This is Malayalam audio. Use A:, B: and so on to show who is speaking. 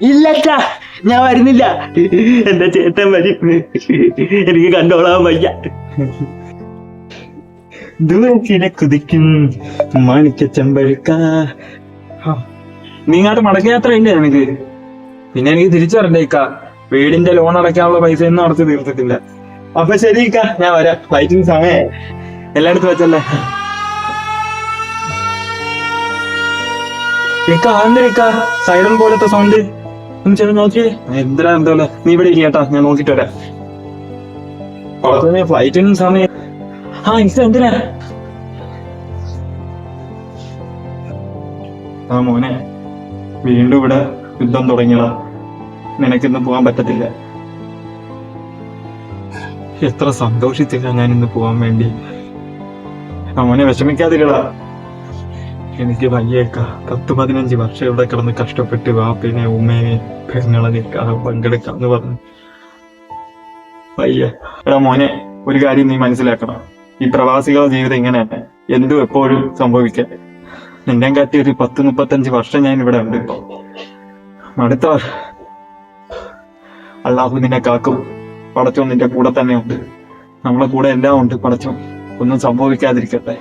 A: ഇല്ലച്ചാ, ഞാൻ വരുന്നില്ല. എന്റെ ചേട്ടൻ വരും. എനിക്ക് കണ്ടോളാൻ വയ്യ. ദൂരത്തിലെ കുതിക്കും മാണിക്ക ചെമ്പഴുക്ക.
B: നീ ഇങ്ങോട്ട് മടക്കയാത്ര ഇല്ലേ എനിക്ക്? പിന്നെ എനിക്ക് തിരിച്ചു വരണ്ടേ ഇക്ക? വീടിന്റെ ലോൺ അടയ്ക്കാനുള്ള പൈസ ഒന്നും അടച്ച് തീർത്തിട്ടില്ല.
A: അപ്പൊ ശരി ഇക്ക, ഞാൻ വരാം. ഫ്ലൈറ്റിന് സമയം
B: എല്ലായിടത്തും വെച്ചല്ലേ ഇക്ക? ആന്തരിക്ക സൈറൺ പോലത്തെ സൗണ്ട് ഒന്ന് ചെന്ന് നോക്കിയേ. എന്തിനാ എന്തോലെ? നീ ഇവിടെ ഇരിക്കട്ടാ, ഞാൻ നോക്കിട്ട് വരാം. പുറത്തുനിന്ന് ഫ്ലൈറ്റിനും സമയം. ഇക്ക എന്തിനാ? മോനെ, വീണ്ടും ഇവിടെ യുദ്ധം തുടങ്ങിയടാ. നിനക്കിന്ന് പോകാൻ പറ്റത്തില്ല. എത്ര സന്തോഷിച്ചില്ല ഞാൻ ഇന്ന് പോവാൻ വേണ്ടി. മോനെ വിഷമിക്കാതില്ലടാ. എനിക്ക് വയ്യേക്ക. 10-15 വർഷം ഇവിടെ കിടന്ന് കഷ്ടപ്പെട്ട് വാപ്പിനെ ഉമ്മയെ പെങ്ങളെ നിൽക്കാതെ പങ്കെടുക്കാന്ന് പറഞ്ഞു. വയ്യ. എടാ മോനെ, ഒരു കാര്യം നീ മനസ്സിലാക്കണം. ഈ പ്രവാസികളുടെ ജീവിതം ഇങ്ങനെയല്ല. എന്തും എപ്പോഴും സംഭവിക്കാം. നിന്നെ കാട്ടി ഒരു 10-35 വർഷം ഞാൻ ഇവിടെ ഉണ്ട്. ഇപ്പൊ അടുത്ത അള്ളാഹു നിന്നെ കാക്കും. പടച്ചോൻ നിന്റെ കൂടെ തന്നെ ഉണ്ട്. നമ്മളെ കൂടെ എല്ലാം ഉണ്ട്. പടച്ചോൻ ഒന്നും സംഭവിക്കാതിരിക്കട്ടെ.